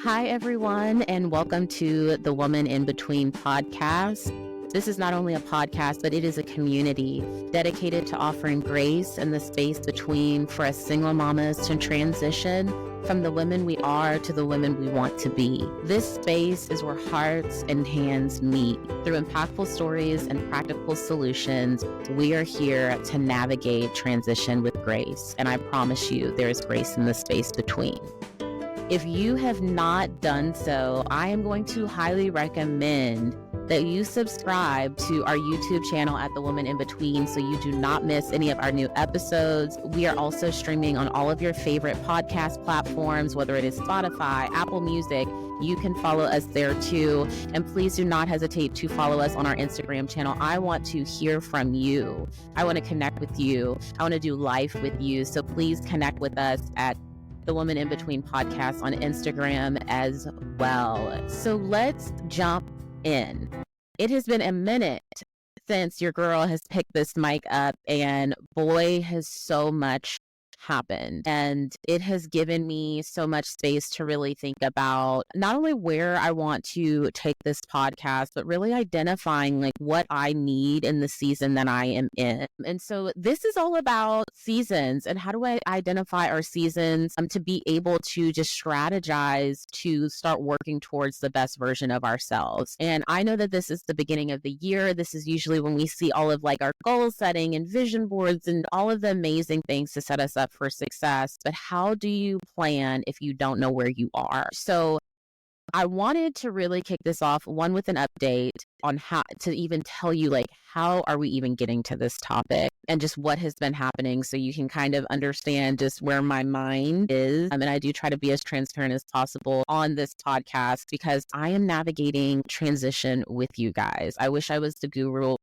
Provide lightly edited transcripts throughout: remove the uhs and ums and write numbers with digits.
Hi, everyone, and welcome to the Woman in Between podcast. This is not only a podcast, but it is a community dedicated to offering grace and the space between for us single mamas to transition from the women we are to the women we want to be. This space is where hearts and hands meet. Through impactful stories and practical solutions, we are here to navigate transition with grace. And I promise you, there is grace in the space between. If you have not done so, I am going to highly recommend that you subscribe to our YouTube channel at The Woman in Between so you do not miss any of our new episodes. We are also streaming on all of your favorite podcast platforms, whether it is Spotify, Apple Music. You can follow us there too. And please do not hesitate to follow us on our Instagram channel. I want to hear from you. I want to connect with you. I want to do life with you. So please connect with us at The Woman in Between podcast on Instagram as well. So let's jump in. It has been a minute since your girl has picked this mic up, and boy, has so much happened. And it has given me so much space to really think about not only where I want to take this podcast, but really identifying like what I need in the season that I am in. And so this is all about seasons and how do I identify our seasons to be able to just strategize to start working towards the best version of ourselves. And I know that this is the beginning of the year. This is usually when we see all of like our goal setting and vision boards and all of the amazing things to set us up for success. But how do you plan if you don't know where you are? So I wanted to really kick this off, one, with an update on how to even tell you, like, how are we even getting to this topic and just what has been happening so you can kind of understand just where my mind is. And I do try to be as transparent as possible on this podcast because I am navigating transition with you guys. I wish I was the guru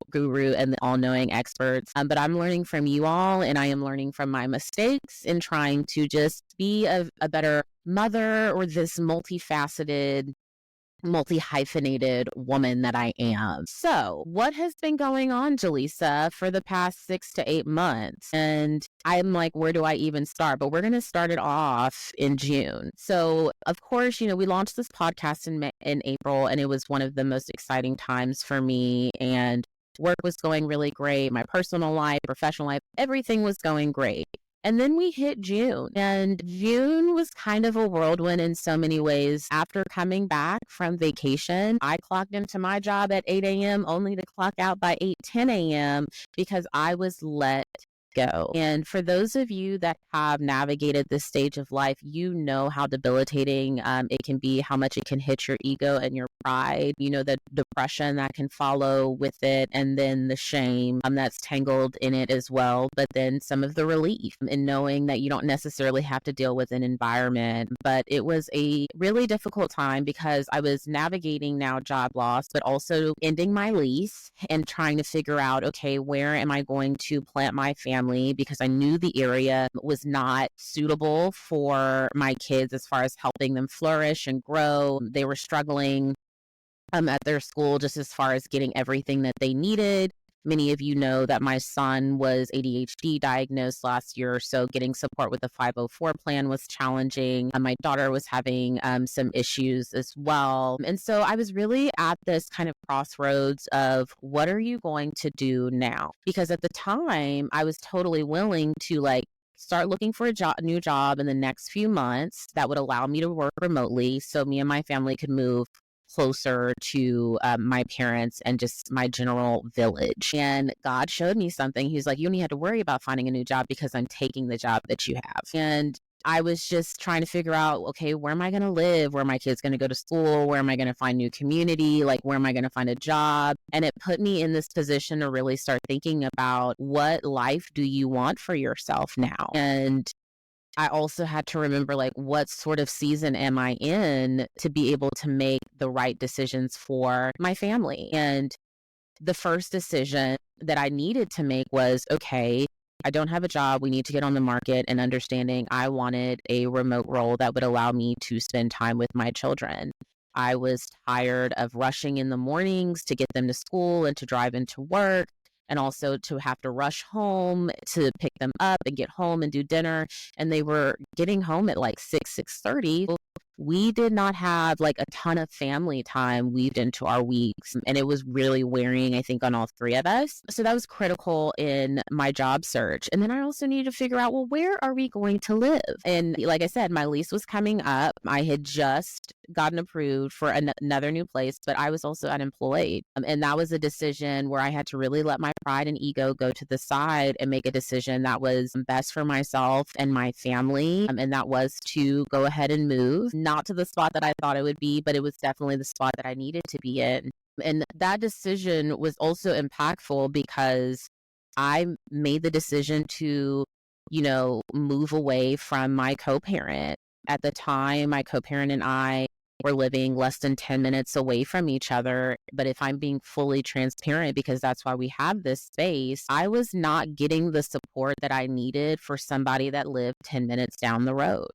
and the all-knowing experts, but I'm learning from you all, and I am learning from my mistakes and trying to just be a better mother or this multifaceted, multi-hyphenated woman that I am. So what has been going on, Jelesa, for the past 6 to 8 months? And I'm like, where do I even start? But we're going to start it off in June. So of course, we launched this podcast in April, and it was one of the most exciting times for me. And work was going really great. My personal life, professional life, everything was going great. And then we hit June, and June was kind of a whirlwind in so many ways. After coming back from vacation, I clocked into my job at 8 a.m. only to clock out by 10 a.m. because I was let go. And for those of you that have navigated this stage of life, you know how debilitating it can be, how much it can hit your ego and your pride, the depression that can follow with it, and then the shame that's tangled in it as well. But then some of the relief in knowing that you don't necessarily have to deal with an environment. But it was a really difficult time because I was navigating now job loss, but also ending my lease and trying to figure out, okay, where am I going to plant my family? Because I knew the area was not suitable for my kids as far as helping them flourish and grow. They were struggling at their school just as far as getting everything that they needed. Many of you know that my son was ADHD diagnosed last year, so getting support with the 504 plan was challenging. My daughter was having some issues as well. And so I was really at this kind of crossroads of what are you going to do now? Because at the time, I was totally willing to start looking for a new job in the next few months that would allow me to work remotely so me and my family could move closer to my parents and just my general village. And God showed me something. He's like, you don't have to worry about finding a new job because I'm taking the job that you have. And I was just trying to figure out, okay, where am I going to live? Where are my kids going to go to school? Where am I going to find new community? Where am I going to find a job? And it put me in this position to really start thinking about what life do you want for yourself now? And I also had to remember, what sort of season am I in to be able to make the right decisions for my family? And the first decision that I needed to make was, okay, I don't have a job. We need to get on the market, and understanding I wanted a remote role that would allow me to spend time with my children. I was tired of rushing in the mornings to get them to school and to drive into work, and also to have to rush home to pick them up and get home and do dinner. And they were getting home at 6:30. we did not have like a ton of family time weaved into our weeks. And it was really wearing, I think, on all three of us. So that was critical in my job search. And then I also needed to figure out, well, where are we going to live? And like I said, my lease was coming up. I had just gotten approved for another new place, but I was also unemployed. And that was a decision where I had to really let my pride and ego go to the side and make a decision that was best for myself and my family. And that was to go ahead and move, not to the spot that I thought it would be, but it was definitely the spot that I needed to be in. And that decision was also impactful because I made the decision to, move away from my co-parent. At the time, my co-parent and I were living less than 10 minutes away from each other. But if I'm being fully transparent, because that's why we have this space, I was not getting the support that I needed for somebody that lived 10 minutes down the road.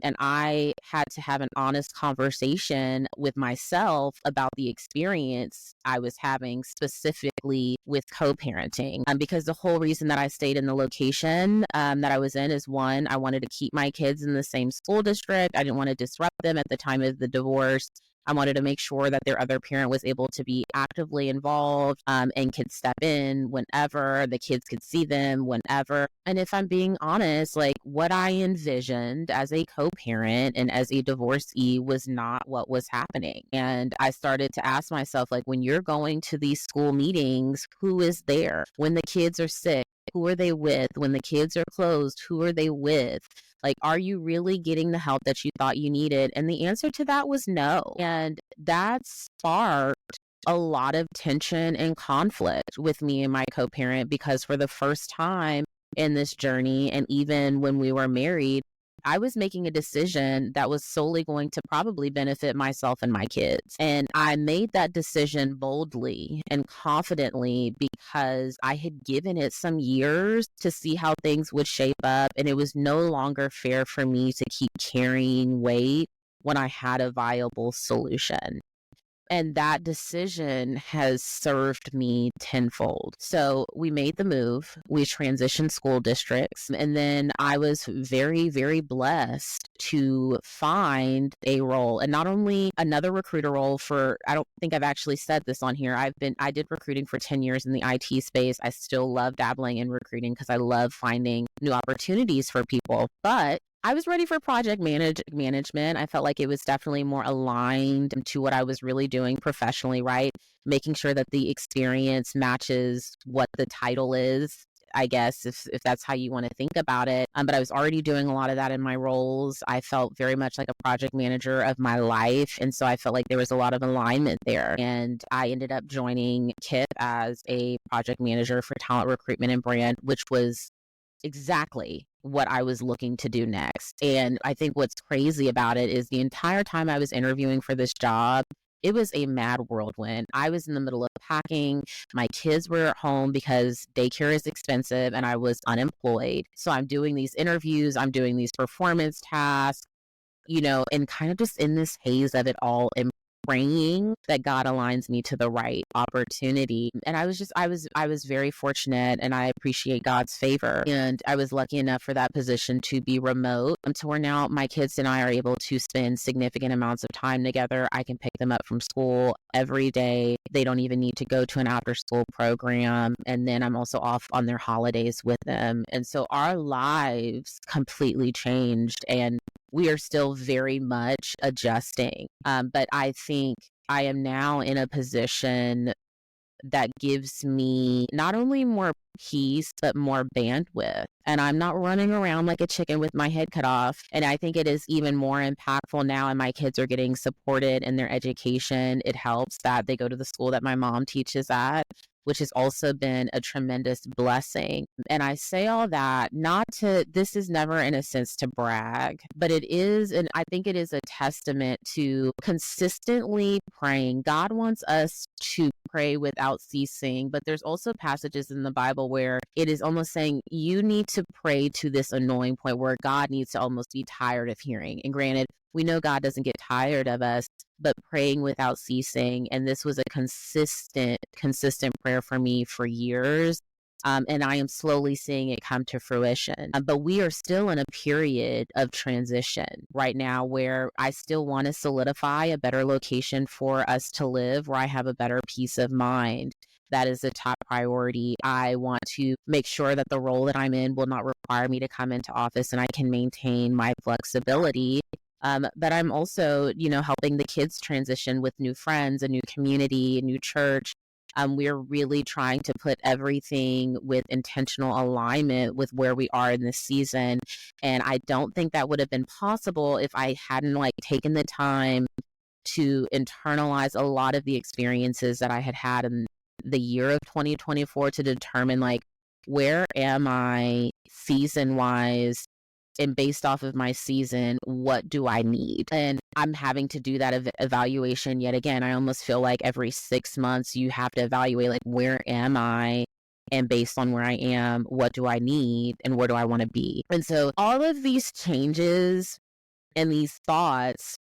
And I had to have an honest conversation with myself about the experience I was having specifically with co-parenting. Because the whole reason that I stayed in the location that I was in is, one, I wanted to keep my kids in the same school district. I didn't want to disrupt them at the time of the divorce. I wanted to make sure that their other parent was able to be actively involved and could step in whenever the kids could see them, whenever. And if I'm being honest, like what I envisioned as a co-parent and as a divorcee was not what was happening. And I started to ask myself, like, when you're going to these school meetings, who is there? When the kids are sick, who are they with? When the kids are closed, who are they with? Like, are you really getting the help that you thought you needed? And the answer to that was no. And that sparked a lot of tension and conflict with me and my co-parent, because for the first time in this journey, and even when we were married, I was making a decision that was solely going to probably benefit myself and my kids. And I made that decision boldly and confidently because I had given it some years to see how things would shape up. And it was no longer fair for me to keep carrying weight when I had a viable solution. And that decision has served me tenfold. So we made the move, we transitioned school districts, and then I was very, very blessed to find a role, and not only another recruiter role for, I don't think I've actually said this on here. I did recruiting for 10 years in the IT space. I still love dabbling in recruiting because I love finding new opportunities for people. But I was ready for project management. I felt like it was definitely more aligned to what I was really doing professionally, right? Making sure that the experience matches what the title is, I guess, if that's how you want to think about it. But I was already doing a lot of that in my roles. I felt very much like a project manager of my life. And so I felt like there was a lot of alignment there. And I ended up joining KIP as a project manager for talent recruitment and brand, which was exactly what I was looking to do next. And I think what's crazy about it is the entire time I was interviewing for this job, it was a mad whirlwind. I was in the middle of packing. My kids were at home because daycare is expensive and I was unemployed. So I'm doing these interviews, I'm doing these performance tasks, and kind of just in this haze of it all and praying that God aligns me to the right opportunity. And I was very fortunate, and I appreciate God's favor. And I was lucky enough for that position to be remote, to where now my kids and I are able to spend significant amounts of time together. I can pick them up from school every day. They don't even need to go to an after school program. And then I'm also off on their holidays with them. And so our lives completely changed, and we are still very much adjusting. But I think I am now in a position that gives me not only more peace, but more bandwidth. And I'm not running around like a chicken with my head cut off. And I think it is even more impactful now, and my kids are getting supported in their education. It helps that they go to the school that my mom teaches at, which has also been a tremendous blessing. And I say all that this is never in a sense to brag, but it is, and I think it is a testament to consistently praying. God wants us to pray without ceasing, but there's also passages in the Bible where it is almost saying you need to pray to this annoying point where God needs to almost be tired of hearing. And granted, we know God doesn't get tired of us, but praying without ceasing. And this was a consistent prayer for me for years. And I am slowly seeing it come to fruition. But we are still in a period of transition right now where I still want to solidify a better location for us to live, where I have a better peace of mind. That is a top priority. I want to make sure that the role that I'm in will not require me to come into office and I can maintain my flexibility. But I'm also, helping the kids transition with new friends, a new community, a new church. We're really trying to put everything with intentional alignment with where we are in this season. And I don't think that would have been possible if I hadn't taken the time to internalize a lot of the experiences that I had had in the year of 2024 to determine where am I season wise, and based off of my season, what do I need? And I'm having to do that evaluation yet again. I almost feel like every 6 months you have to evaluate where am I? And based on where I am, what do I need and where do I want to be? And so all of these changes and these thoughts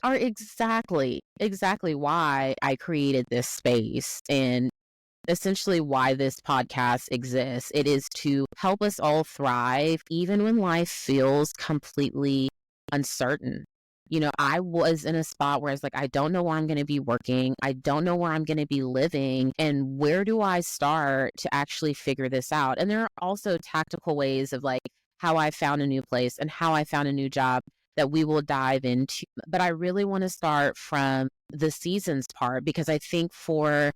are exactly why I created this space and essentially why this podcast exists. It is to help us all thrive, even when life feels completely uncertain. I was in a spot where it's I don't know where I'm going to be working. I don't know where I'm going to be living. And where do I start to actually figure this out? And there are also tactical ways of how I found a new place and how I found a new job that we will dive into. But I really want to start from the seasons part, because I think for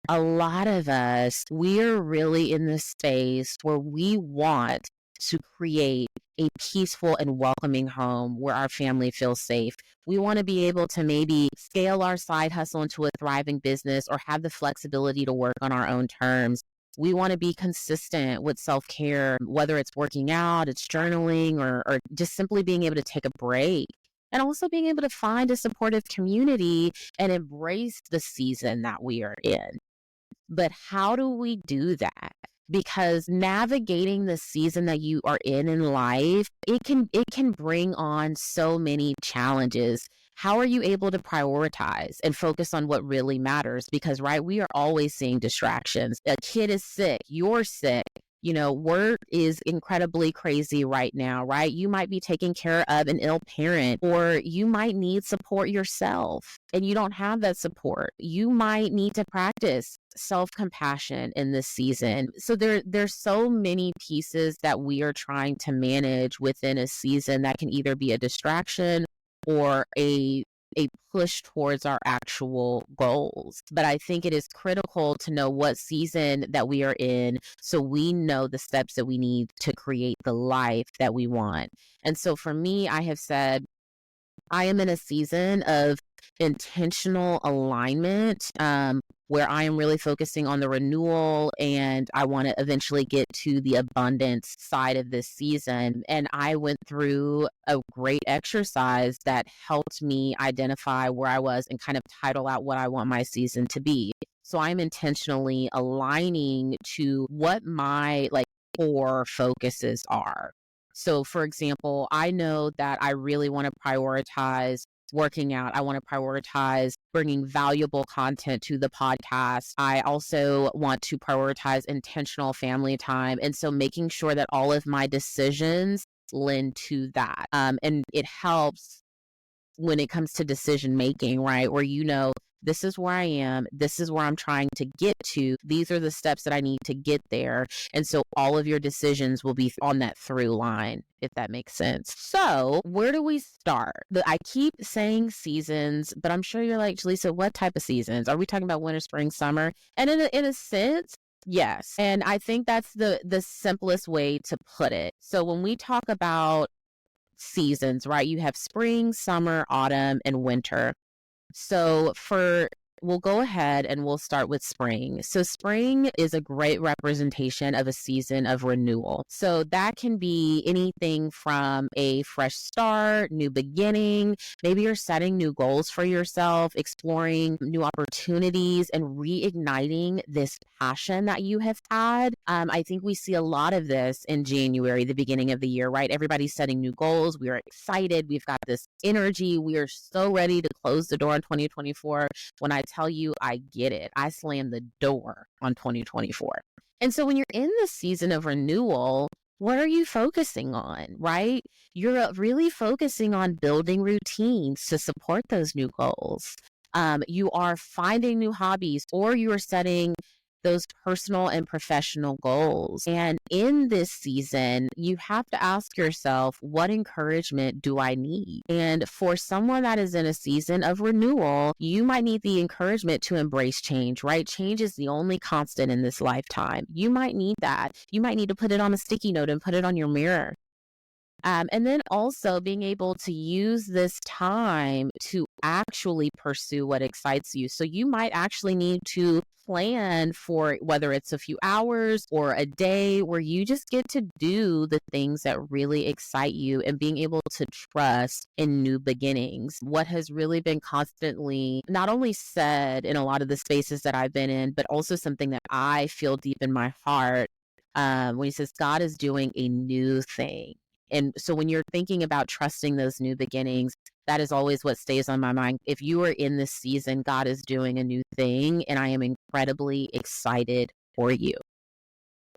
a lot of us, we're really in this space where we want to create a peaceful and welcoming home where our family feels safe. We want to be able to maybe scale our side hustle into a thriving business or have the flexibility to work on our own terms. We want to be consistent with self-care, whether it's working out, it's journaling, or just simply being able to take a break. And also being able to find a supportive community and embrace the season that we are in. But how do we do that? Because navigating the season that you are in life, it can bring on so many challenges. How are you able to prioritize and focus on what really matters? Because, right, we are always seeing distractions. A kid is sick, you're sick. Work is incredibly crazy right now, right? You might be taking care of an ill parent, or you might need support yourself and you don't have that support. You might need to practice self-compassion in this season. So there's so many pieces that we are trying to manage within a season that can either be a distraction or a push towards our actual goals. But I think it is critical to know what season that we are in so we know the steps that we need to create the life that we want. And so for me, I have said I am in a season of intentional alignment, where I am really focusing on the renewal, and I want to eventually get to the abundance side of this season. And I went through a great exercise that helped me identify where I was and kind of title out what I want my season to be. So I'm intentionally aligning to what my core focuses are. So for example, I know that I really want to prioritize working out. I want to prioritize bringing valuable content to the podcast. I also want to prioritize intentional family time. And so making sure that all of my decisions lend to that. And it helps when it comes to decision making, right? Where this is where I am. This is where I'm trying to get to. These are the steps that I need to get there. And so all of your decisions will be on that through line, if that makes sense. So where do we start? I keep saying seasons, but I'm sure you're like, Jelesa, what type of seasons? Are we talking about winter, spring, summer? And in a sense, yes. And I think that's the simplest way to put it. So when we talk about seasons, right, you have spring, summer, autumn, and winter. So we'll go ahead and we'll start with spring. So spring is a great representation of a season of renewal. So that can be anything from a fresh start, new beginning. Maybe you're setting new goals for yourself, exploring new opportunities, and reigniting this passion that you have had. I think we see a lot of this in January, the beginning of the year, right? Everybody's setting new goals. We are excited. We've got this energy. We are so ready to close the door on 2024. When I tell you, I get it. I slammed the door on 2024. And so when you're in the season of renewal, what are you focusing on, right? You're really focusing on building routines to support those new goals. You are finding new hobbies, or you are setting those personal and professional goals. And in this season, you have to ask yourself, what encouragement do I need? And for someone that is in a season of renewal, you might need the encouragement to embrace change, right? Change is the only constant in this lifetime. You might need that. You might need to put it on a sticky note and put it on your mirror. And then also being able to use this time to actually pursue what excites you. So you might actually need to plan for whether it's a few hours or a day where you just get to do the things that really excite you, and being able to trust in new beginnings. What has really been constantly not only said in a lot of the spaces that I've been in, but also something that I feel deep in my heart, when he says God is doing a new thing. And so when you're thinking about trusting those new beginnings, that is always what stays on my mind. If you are in this season, God is doing a new thing, and I am incredibly excited for you.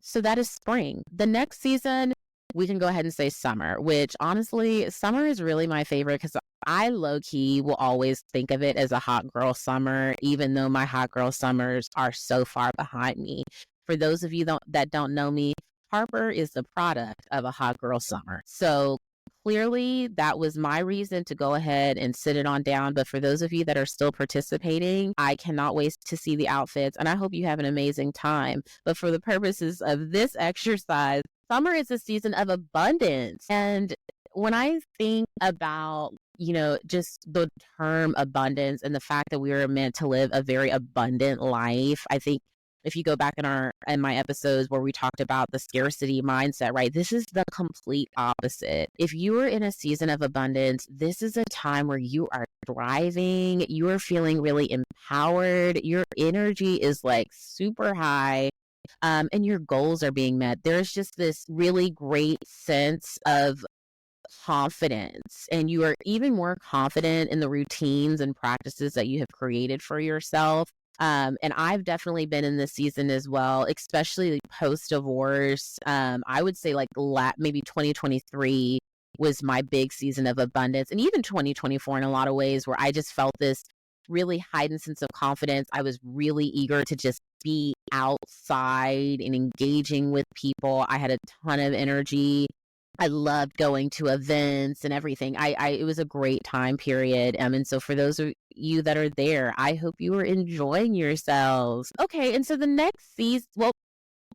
So that is spring. The next season, we can go ahead and say summer, which honestly, summer is really my favorite because I low-key will always think of it as a hot girl summer, even though my hot girl summers are so far behind me. For those of you that don't know me, Harper is the product of a hot girl summer. So clearly that was my reason to go ahead and sit it on down. But for those of you that are still participating, I cannot wait to see the outfits, and I hope you have an amazing time. But for the purposes of this exercise, summer is a season of abundance. And when I think about, just the term abundance and the fact that we are meant to live a very abundant life, I think if you go back in my episodes where we talked about the scarcity mindset, right? This is the complete opposite. If you are in a season of abundance, this is a time where you are thriving, you are feeling really empowered, your energy is like super high, and your goals are being met. There's just this really great sense of confidence, and you are even more confident in the routines and practices that you have created for yourself. And I've definitely been in this season as well, especially post divorce. I would say like maybe 2023 was my big season of abundance, and even 2024 in a lot of ways, where I just felt this really heightened sense of confidence. I was really eager to just be outside and engaging with people. I had a ton of energy. I loved going to events and everything. It was a great time period. And so for those of you that are there, I hope you are enjoying yourselves. Okay. And so the next season, well,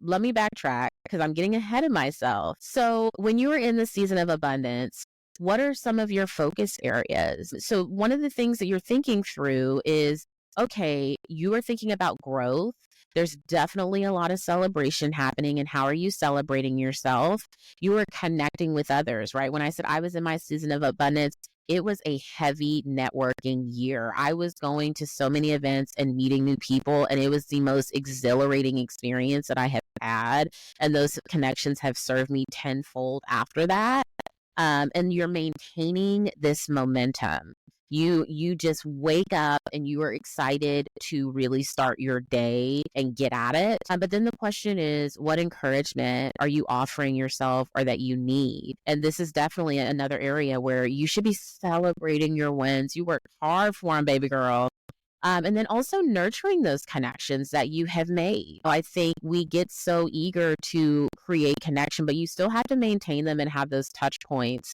let me backtrack because I'm getting ahead of myself. So when you are in the season of abundance, what are some of your focus areas? So one of the things that you're thinking through is, okay, you are thinking about growth. There's definitely a lot of celebration happening. And how are you celebrating yourself? You are connecting with others, right? When I said I was in my season of abundance, it was a heavy networking year. I was going to so many events and meeting new people, and it was the most exhilarating experience that I have had. And those connections have served me tenfold after that. And you're maintaining this momentum. You just wake up and you are excited to really start your day and get at it. But then the question is, what encouragement are you offering yourself or that you need? And this is definitely another area where you should be celebrating your wins. You worked hard for them, baby girl. And then also nurturing those connections that you have made. I think we get so eager to create connection, but you still have to maintain them and have those touch points.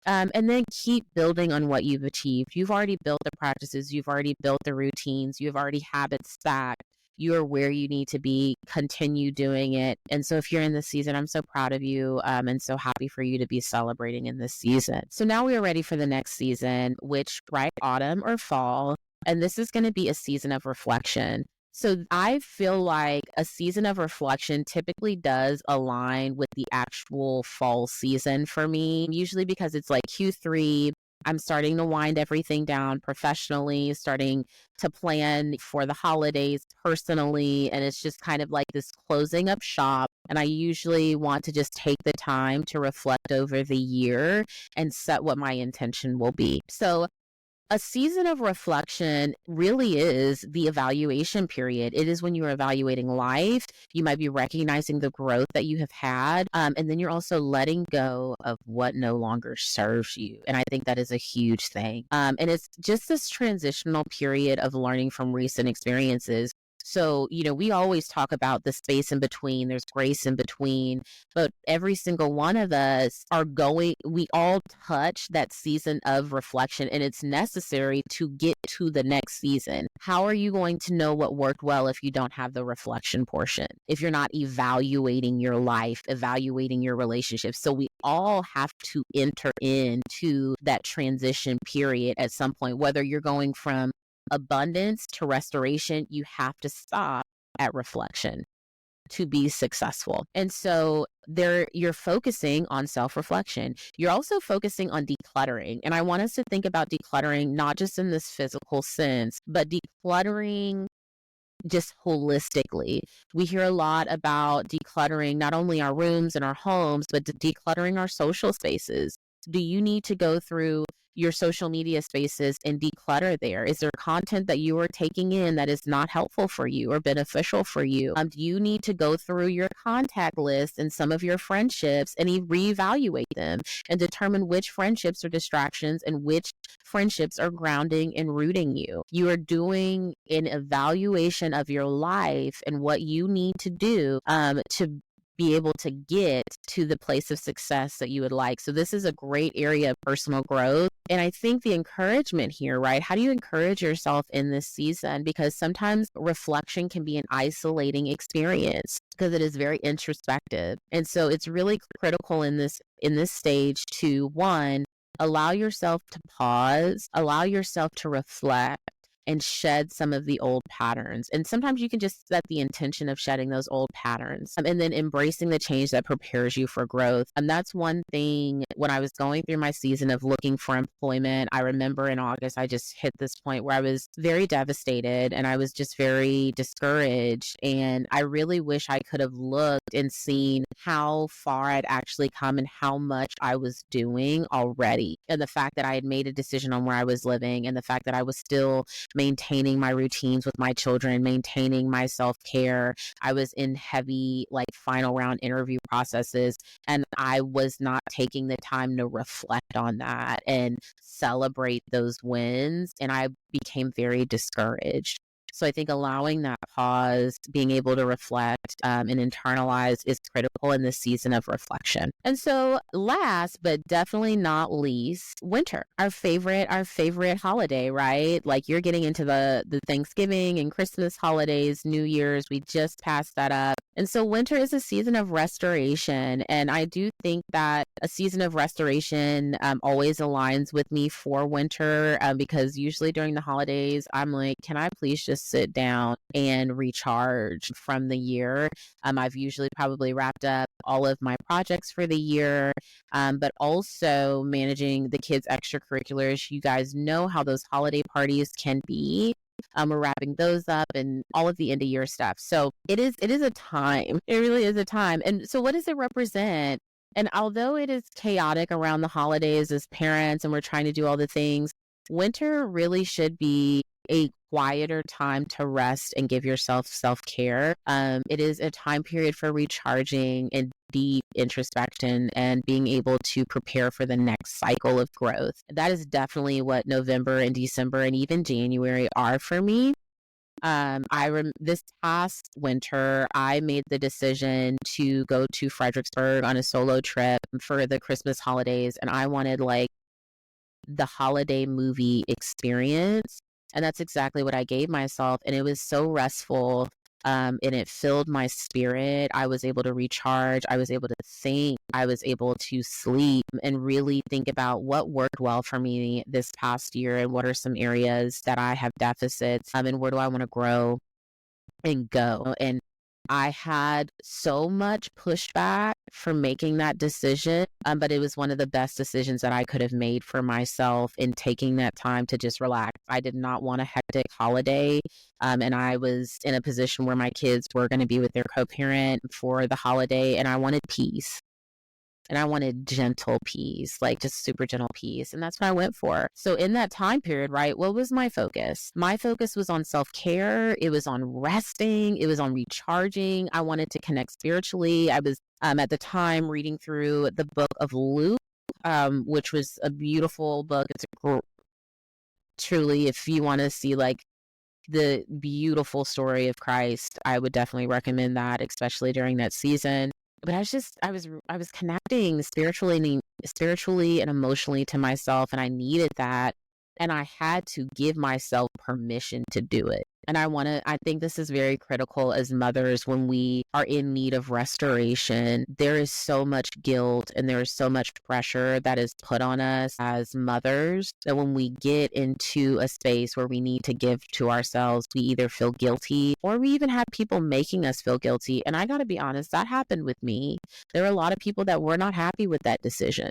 And then keep building on what you've achieved. You've already built the practices. You've already built the routines. You've already habits stacked. You are where you need to be. Continue doing it. And so if you're in this season, I'm so proud of you, and so happy for you to be celebrating in this season. So now we are ready for the next season, which, right, autumn or fall. And this is going to be a season of reflection. So I feel like a season of reflection typically does align with the actual fall season for me, usually because it's like Q3. I'm starting to wind everything down professionally, starting to plan for the holidays personally. And it's just kind of like this closing up shop. And I usually want to just take the time to reflect over the year and set what my intention will be. So A season of reflection really is the evaluation period. It is when you're evaluating life. You might be recognizing the growth that you have had. And then you're also letting go of what no longer serves you. And I think that is a huge thing. And it's just this transitional period of learning from recent experiences. So, we always talk about the space in between, there's grace in between, but every single one of us we all touch that season of reflection, and it's necessary to get to the next season. How are you going to know what worked well if you don't have the reflection portion? If you're not evaluating your life, evaluating your relationships. So we all have to enter into that transition period at some point, whether you're going from abundance to restoration, you have to stop at reflection to be successful. And so you're focusing on self-reflection. You're also focusing on decluttering. And I want us to think about decluttering, not just in this physical sense, but decluttering just holistically. We hear a lot about decluttering not only our rooms and our homes, but decluttering our social spaces. Do you need to go through your social media spaces and declutter there? Is there content that you are taking in that is not helpful for you or beneficial for you? Do you need to go through your contact list and some of your friendships and reevaluate them and determine which friendships are distractions and which friendships are grounding and rooting you? You are doing an evaluation of your life and what you need to do to be able to get to the place of success that you would like. So this is a great area of personal growth. And I think the encouragement here, right? How do you encourage yourself in this season? Because sometimes reflection can be an isolating experience because it is very introspective. And so it's really critical in this stage to, one, allow yourself to pause, allow yourself to reflect, and shed some of the old patterns. And sometimes you can just set the intention of shedding those old patterns and then embracing the change that prepares you for growth. And that's one thing when I was going through my season of looking for employment. I remember in August, I just hit this point where I was very devastated and I was just very discouraged. And I really wish I could have looked and seen how far I'd actually come and how much I was doing already. And the fact that I had made a decision on where I was living and the fact that I was still maintaining my routines with my children, maintaining my self-care. I was in heavy, final round interview processes, and I was not taking the time to reflect on that and celebrate those wins. And I became very discouraged. So I think allowing that pause, being able to reflect and internalize is critical in this season of reflection. And so last, but definitely not least, winter, our favorite holiday, right? Like you're getting into the Thanksgiving and Christmas holidays, New Year's, we just passed that up. And so winter is a season of restoration. And I do think that a season of restoration always aligns with me for winter because usually during the holidays, I'm like, can I please just sit down and recharge from the year? I've usually probably wrapped up all of my projects for the year, but also managing the kids' extracurriculars. You guys know how those holiday parties can be. We're wrapping those up and all of the end of year stuff. So it is a time. It really is a time. And so what does it represent? And although it is chaotic around the holidays as parents and we're trying to do all the things, winter really should be a quieter time to rest and give yourself self-care. It is a time period for recharging and deep introspection and being able to prepare for the next cycle of growth. That is definitely what November and December and even January are for me. This past winter, I made the decision to go to Fredericksburg on a solo trip for the Christmas holidays, and I wanted the holiday movie experience. And that's exactly what I gave myself. And it was so restful. And it filled my spirit. I was able to recharge. I was able to think. I was able to sleep and really think about what worked well for me this past year and what are some areas that I have deficits and where do I want to grow and go. And I had so much pushback for making that decision, but it was one of the best decisions that I could have made for myself in taking that time to just relax. I did not want a hectic holiday, and I was in a position where my kids were going to be with their co-parent for the holiday, and I wanted peace. and I wanted gentle peace, like just super gentle peace. And that's what I went for. So in that time period, right, what was my focus? My focus was on self-care. It was on resting. It was on recharging. I wanted to connect spiritually. I was at the time reading through the book of Luke, which was a beautiful book. It's truly, if you want to see like the beautiful story of Christ, I would definitely recommend that, especially during that season. But I was connecting spiritually and emotionally to myself, and I needed that, and I had to give myself permission to do it. And I think this is very critical as mothers when we are in need of restoration. There is so much guilt and there is so much pressure that is put on us as mothers that when we get into a space where we need to give to ourselves, we either feel guilty or we even have people making us feel guilty. And I got to be honest, that happened with me. There were a lot of people that were not happy with that decision,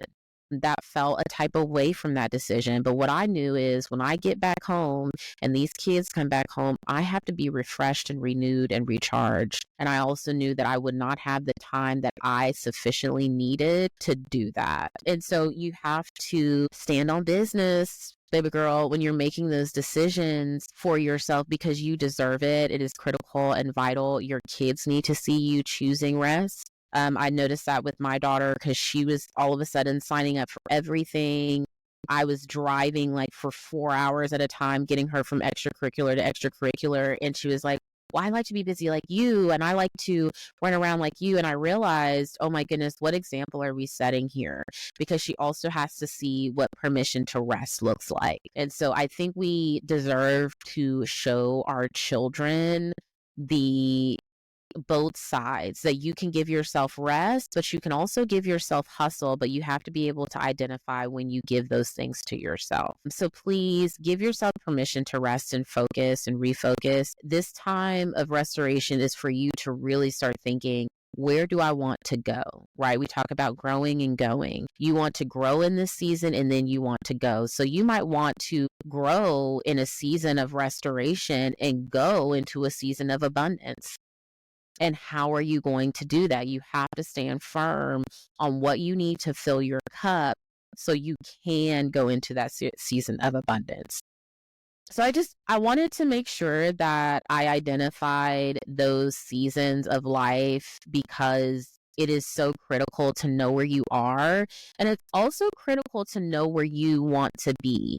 that felt a type of way from that decision. But what I knew is when I get back home and these kids come back home, I have to be refreshed and renewed and recharged. And I also knew that I would not have the time that I sufficiently needed to do that. And so you have to stand on business, baby girl, when you're making those decisions for yourself, because you deserve it. It is critical and vital. Your kids need to see you choosing rest. I noticed that with my daughter because she was all of a sudden signing up for everything. I was driving like for 4 hours at a time, getting her from extracurricular to extracurricular. And she was like, well, I like to be busy like you, and I like to run around like you. And I realized, oh my goodness, what example are we setting here? Because she also has to see what permission to rest looks like. And so I think we deserve to show our children the both sides, that you can give yourself rest, but you can also give yourself hustle, but you have to be able to identify when you give those things to yourself. So please give yourself permission to rest and focus and refocus. This time of restoration is for you to really start thinking, where do I want to go, right? We talk about growing and going. You want to grow in this season and then you want to go. So you might want to grow in a season of restoration and go into a season of abundance. And how are you going to do that? You have to stand firm on what you need to fill your cup so you can go into that season of abundance. So I wanted to make sure that I identified those seasons of life because it is so critical to know where you are. And it's also critical to know where you want to be.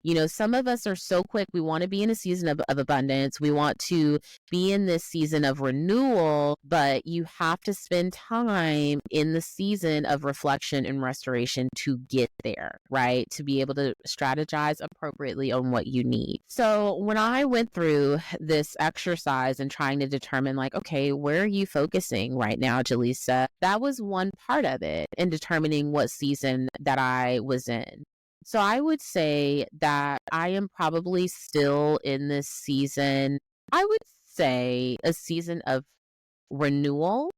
You know, some of us are so quick. We want to be in a season of abundance. We want to be in this season of renewal, but you have to spend time in the season of reflection and restoration to get there, right? To be able to strategize appropriately on what you need. So when I went through this exercise and trying to determine like, okay, where are you focusing right now, Jelesa? That was one part of it in determining what season that I was in. So I would say that I am probably still in this season, I would say a season of renewal,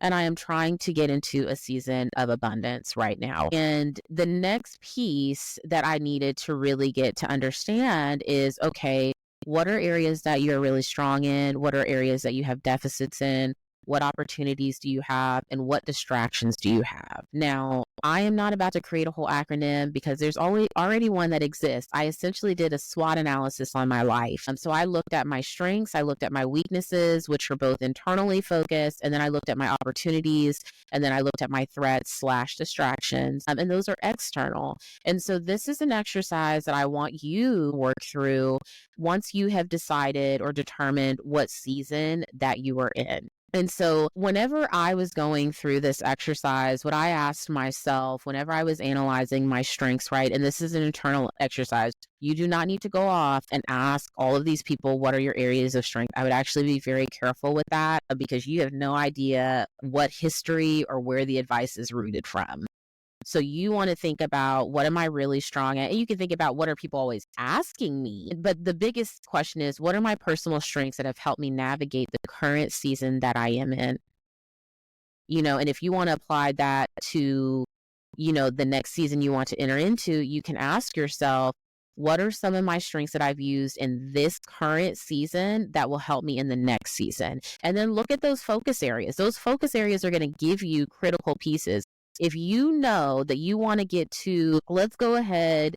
and I am trying to get into a season of abundance right now. And the next piece that I needed to really get to understand is, okay, what are areas that you're really strong in? What are areas that you have deficits in? What opportunities do you have and what distractions do you have? Now, I am not about to create a whole acronym because there's already one that exists. I essentially did a SWOT analysis on my life. So I looked at my strengths, I looked at my weaknesses, which are both internally focused, and then I looked at my opportunities, and then I looked at my threats/distractions, and those are external. And so this is an exercise that I want you to work through once you have decided or determined what season that you are in. And so whenever I was going through this exercise, what I asked myself whenever I was analyzing my strengths, right? And this is an internal exercise. You do not need to go off and ask all of these people, what are your areas of strength? I would actually be very careful with that because you have no idea what history or where the advice is rooted from. So you want to think about, what am I really strong at? And you can think about, what are people always asking me? But the biggest question is, what are my personal strengths that have helped me navigate the current season that I am in? You know, and if you want to apply that to, you know, the next season you want to enter into, you can ask yourself, what are some of my strengths that I've used in this current season that will help me in the next season? And then look at those focus areas. Those focus areas are going to give you critical pieces. If you know that you want to get to, let's go ahead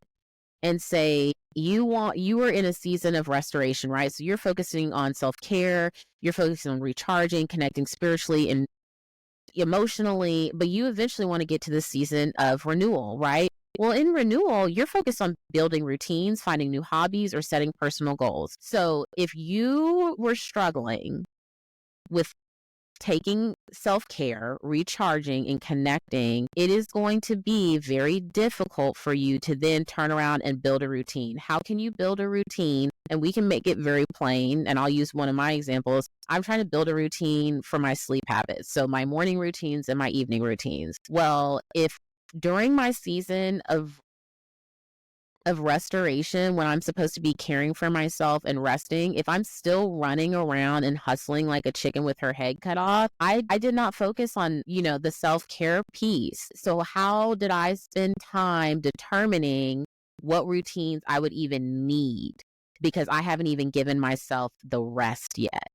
and say you are in a season of restoration, right? So you're focusing on self-care, you're focusing on recharging, connecting spiritually and emotionally, but you eventually want to get to this season of renewal, right? Well, in renewal, you're focused on building routines, finding new hobbies, or setting personal goals. So if you were struggling with taking self-care, recharging, and connecting, it is going to be very difficult for you to then turn around and build a routine. How can you build a routine? And we can make it very plain. And I'll use one of my examples. I'm trying to build a routine for my sleep habits. So my morning routines and my evening routines. Well, if during my season of restoration, when I'm supposed to be caring for myself and resting, if I'm still running around and hustling like a chicken with her head cut off, I did not focus on, the self-care piece. So how did I spend time determining what routines I would even need? Because I haven't even given myself the rest yet.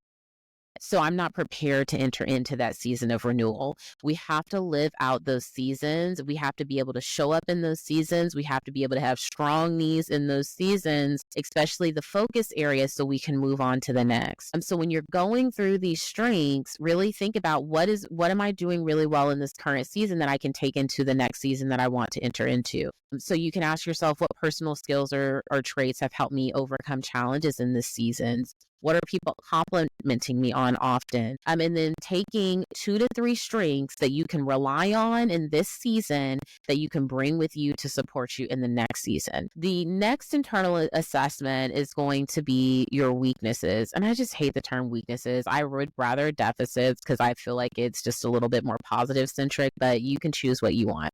So I'm not prepared to enter into that season of renewal. We have to live out those seasons. We have to be able to show up in those seasons. We have to be able to have strong knees in those seasons, especially the focus areas, so we can move on to the next. So when you're going through these strengths, really think about what am I doing really well in this current season that I can take into the next season that I want to enter into. So you can ask yourself, what personal skills or traits have helped me overcome challenges in this season? What are people complimenting me on often? And then taking 2 to 3 strengths that you can rely on in this season that you can bring with you to support you in the next season. The next internal assessment is going to be your weaknesses. And I just hate the term weaknesses. I would rather deficits because I feel like it's just a little bit more positive centric, but you can choose what you want.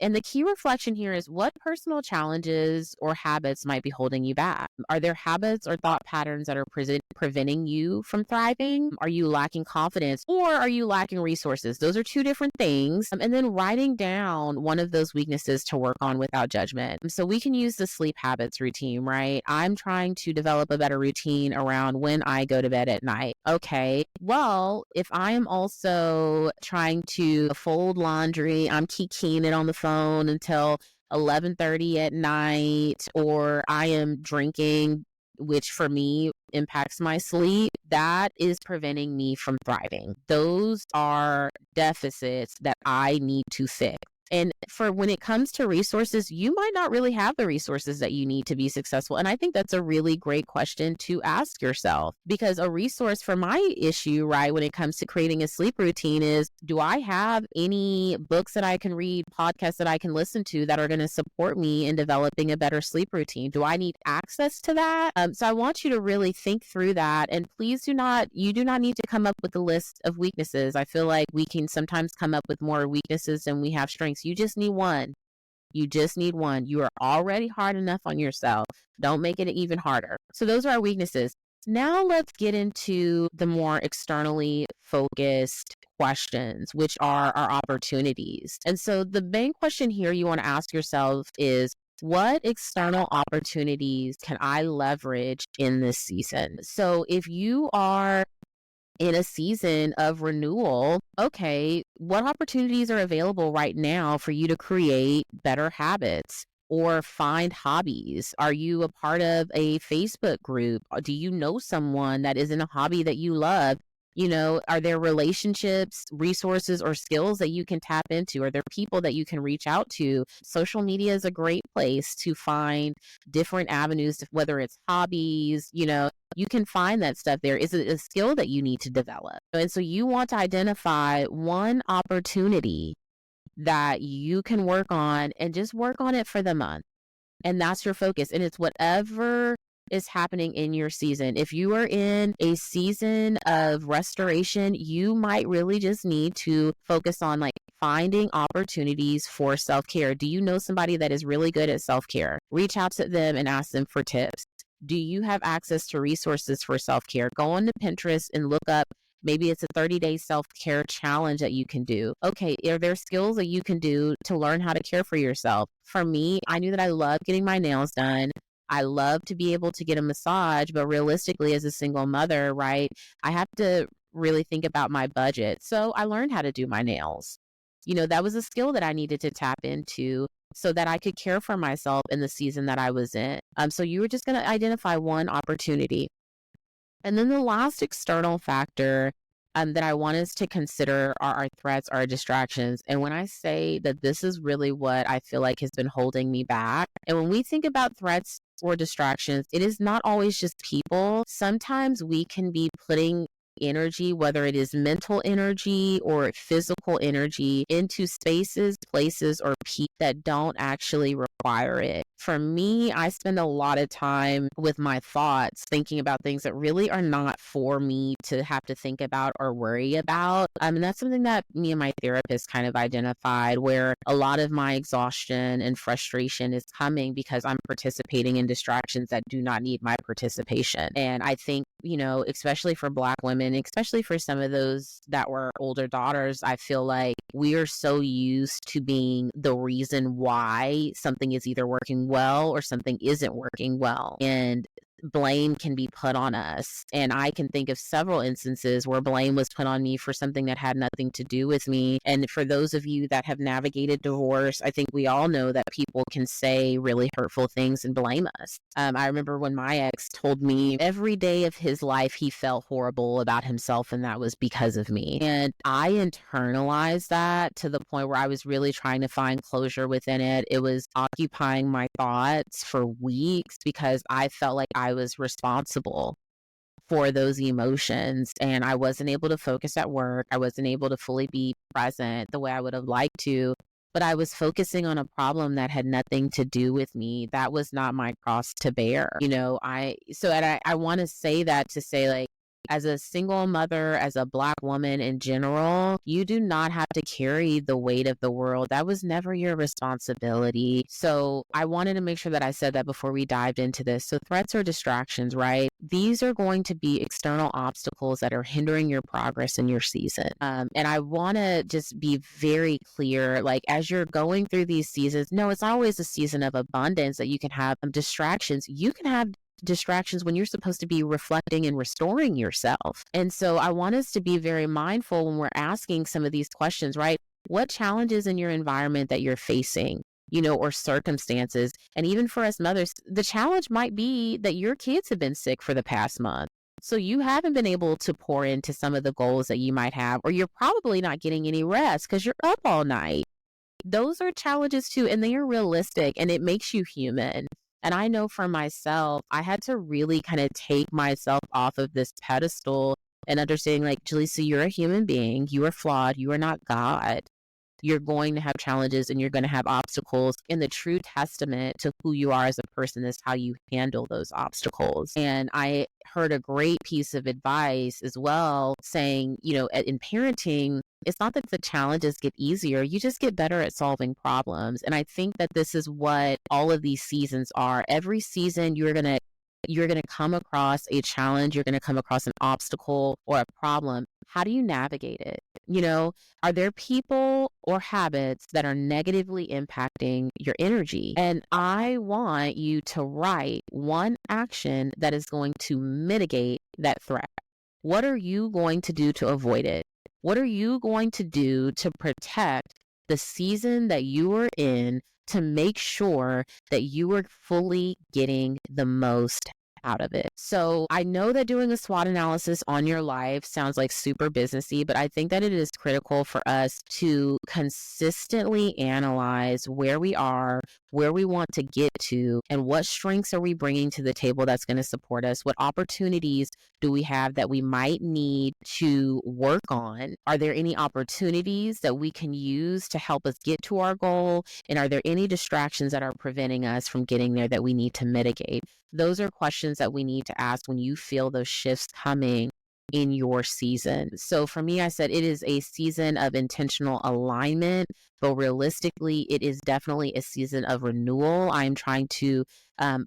And the key reflection here is what personal challenges or habits might be holding you back? Are there habits or thought patterns that are preventing you from thriving? Are you lacking confidence or are you lacking resources? Those are 2 different things. And then writing down one of those weaknesses to work on without judgment. So we can use the sleep habits routine, right? I'm trying to develop a better routine around when I go to bed at night. Okay, well, if I am also trying to fold laundry, I'm kikiing it on the phone until 11:30 at night, or I am drinking, which for me impacts my sleep, that is preventing me from thriving. Those are deficits that I need to fix. And for when it comes to resources, you might not really have the resources that you need to be successful. And I think that's a really great question to ask yourself, because a resource for my issue, right, when it comes to creating a sleep routine is, do I have any books that I can read, podcasts that I can listen to that are going to support me in developing a better sleep routine? Do I need access to that? So I want you to really think through that. And please you do not need to come up with a list of weaknesses. I feel like we can sometimes come up with more weaknesses than we have strengths. You just need one. You just need one. You are already hard enough on yourself. Don't make it even harder. So those are our weaknesses. Now let's get into the more externally focused questions, which are our opportunities. And so the main question here you want to ask yourself is, what external opportunities can I leverage in this season? So if you are in a season of renewal, okay, what opportunities are available right now for you to create better habits or find hobbies? Are you a part of a Facebook group? Do you know someone that is in a hobby that you love? Are there relationships, resources, or skills that you can tap into? Are there people that you can reach out to? Social media is a great place to find different avenues, whether it's hobbies, you can find that stuff there. Is it a skill that you need to develop? And so you want to identify one opportunity that you can work on and just work on it for the month. And that's your focus. And it's whatever is happening in your season. If you are in a season of restoration, you might really just need to focus on finding opportunities for self-care. Do you know somebody that is really good at self-care? Reach out to them and ask them for tips. Do you have access to resources for self-care? Go on to Pinterest and look up, maybe it's a 30-day self-care challenge that you can do. Okay, are there skills that you can do to learn how to care for yourself? For me, I knew that I loved getting my nails done. I love to be able to get a massage, but realistically, as a single mother, right, I have to really think about my budget. So I learned how to do my nails. That was a skill that I needed to tap into so that I could care for myself in the season that I was in. So you were just going to identify one opportunity. And then the last external factor that I want us to consider are our threats, our distractions. And when I say that this is really what I feel like has been holding me back, and when we think about threats or distractions, it is not always just people. Sometimes we can be putting energy, whether it is mental energy or physical energy, into spaces, places, or people that don't actually require it. For me, I spend a lot of time with my thoughts thinking about things that really are not for me to have to think about or worry about. And that's something that me and my therapist kind of identified, where a lot of my exhaustion and frustration is coming because I'm participating in distractions that do not need my participation. And I think, especially for Black women, especially for some of those that were older daughters, I feel like we are so used to being the reason why something is either working well or something isn't working well. And blame can be put on us. And I can think of several instances where blame was put on me for something that had nothing to do with me. And for those of you that have navigated divorce, I think we all know that people can say really hurtful things and blame us. I remember when my ex told me every day of his life he felt horrible about himself, and that was because of me. And I internalized that to the point where I was really trying to find closure within it. It was occupying my thoughts for weeks because I felt like I was responsible for those emotions, and I wasn't able to focus at work. I wasn't able to fully be present the way I would have liked to, but I was focusing on a problem that had nothing to do with me. That was not my cross to bear. I want to say that to say, like, as a single mother, as a Black woman in general, you do not have to carry the weight of the world. That was never your responsibility. So I wanted to make sure that I said that before we dived into this. So threats or distractions, right? These are going to be external obstacles that are hindering your progress in your season. And I want to just be very clear, like, as you're going through these seasons, no, it's always a season of abundance that you can have distractions. You can have distractions when you're supposed to be reflecting and restoring yourself. And so I want us to be very mindful when we're asking some of these questions, right? What challenges in your environment that you're facing, or circumstances? And even for us mothers, the challenge might be that your kids have been sick for the past month. So you haven't been able to pour into some of the goals that you might have, or you're probably not getting any rest because you're up all night. Those are challenges too, and they are realistic, and it makes you human. And I know for myself, I had to really kind of take myself off of this pedestal and understanding, like, Jelesa, you're a human being. You are flawed. You are not God. You're going to have challenges and you're going to have obstacles. And the true testament to who you are as a person is how you handle those obstacles. And I heard a great piece of advice as well saying, in parenting, it's not that the challenges get easier, you just get better at solving problems. And I think that this is what all of these seasons are. Every season you're going to come across a challenge, you're going to come across an obstacle or a problem. How do you navigate it? Are there people or habits that are negatively impacting your energy? And I want you to write one action that is going to mitigate that threat. What are you going to do to avoid it? What are you going to do to protect the season that you are in, to make sure that you are fully getting the most out of it? So I know that doing a SWOT analysis on your life sounds like super businessy, but I think that it is critical for us to consistently analyze where we are, where we want to get to, and what strengths are we bringing to the table that's going to support us? What opportunities do we have that we might need to work on? Are there any opportunities that we can use to help us get to our goal? And are there any distractions that are preventing us from getting there that we need to mitigate? Those are questions that we need to ask when you feel those shifts coming in your season. So for me, I said it is a season of intentional alignment, but realistically, it is definitely a season of renewal. I'm trying to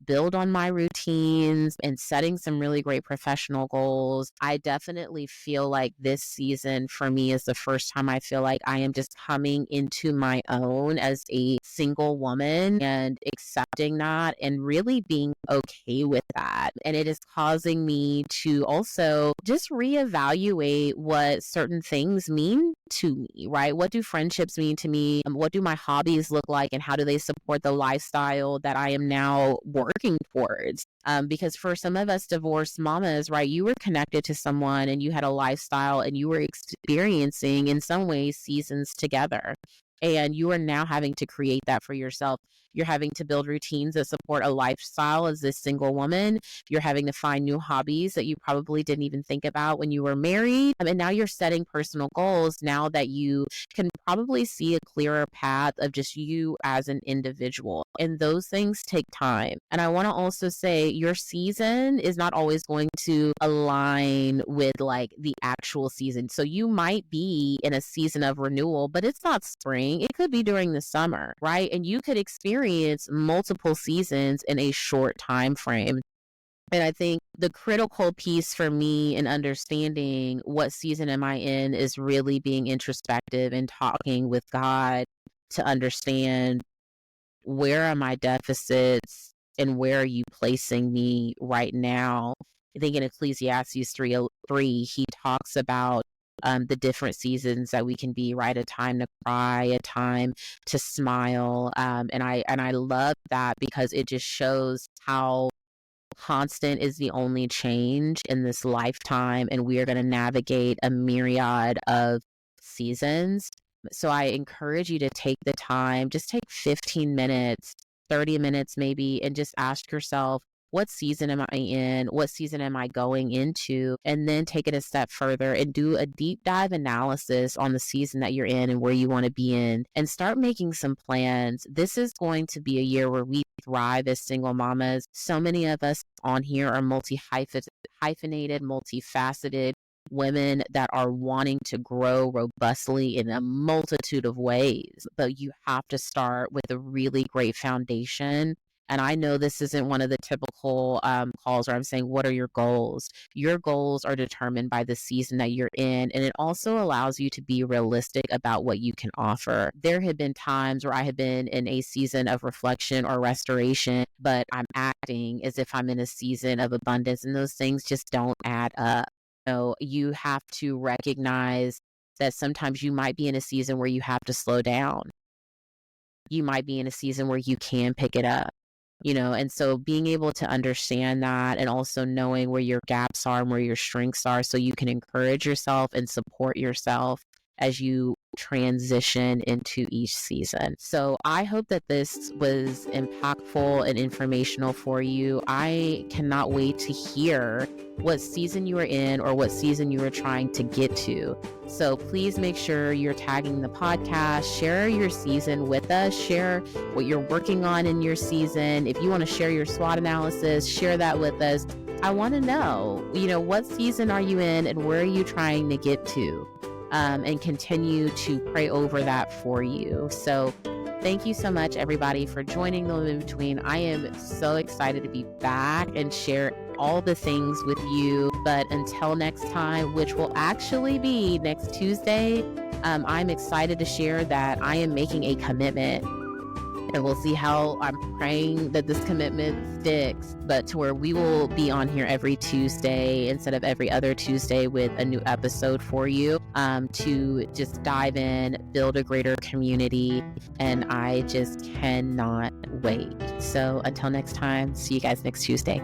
build on my routines and setting some really great professional goals. I definitely feel like this season for me is the first time I feel like I am just coming into my own as a single woman and accepting that and really being okay with that. And it is causing me to also just reevaluate what certain things mean to me, right? What do friendships mean to me? What do my hobbies look like, and how do they support the lifestyle that I am now working towards? Because for some of us divorced mamas, right, you were connected to someone and you had a lifestyle and you were experiencing in some ways seasons together. And you are now having to create that for yourself. You're having to build routines that support a lifestyle as this single woman. You're having to find new hobbies that you probably didn't even think about when you were married. And now you're setting personal goals now that you can probably see a clearer path of just you as an individual. And those things take time. And I want to also say your season is not always going to align with like the actual season. So you might be in a season of renewal, but it's not spring. It could be during the summer, right? And you could experience multiple seasons in a short time frame. And I think the critical piece for me in understanding what season am I in is really being introspective and talking with God to understand, where are my deficits and where are you placing me right now? I think in Ecclesiastes 3:3, he talks about the different seasons that we can be, right? A time to cry, a time to smile. And I love that because it just shows how constant is the only change in this lifetime. And we are going to navigate a myriad of seasons. So I encourage you to take the time, just take 15 minutes, 30 minutes maybe, and just ask yourself, what season am I in? What season am I going into? And then take it a step further and do a deep dive analysis on the season that you're in and where you want to be in, and start making some plans. This is going to be a year where we thrive as single mamas. So many of us on here are hyphenated, multifaceted women that are wanting to grow robustly in a multitude of ways. But you have to start with a really great foundation. And I know this isn't one of the typical calls where I'm saying, what are your goals? Your goals are determined by the season that you're in. And it also allows you to be realistic about what you can offer. There have been times where I have been in a season of reflection or restoration, but I'm acting as if I'm in a season of abundance, and those things just don't add up. So you have to recognize that sometimes you might be in a season where you have to slow down. You might be in a season where you can pick it up. And so being able to understand that, and also knowing where your gaps are and where your strengths are, so you can encourage yourself and support yourself as you transition into each season. So I hope that this was impactful and informational for you. I cannot wait to hear what season you are in or what season you are trying to get to. So please make sure you're tagging the podcast, share your season with us, share what you're working on in your season. If you want to share your SWOT analysis, share that with us. I want to know, what season are you in and where are you trying to get to? And continue to pray over that for you. So thank you so much, everybody, for joining the Women in Between. I am so excited to be back and share all the things with you. But until next time, which will actually be next Tuesday, I'm excited to share that I am making a commitment. And we'll see how I'm praying that this commitment sticks, but to where we will be on here every Tuesday instead of every other Tuesday with a new episode for you, to just dive in, build a greater community. And I just cannot wait. So until next time, see you guys next Tuesday.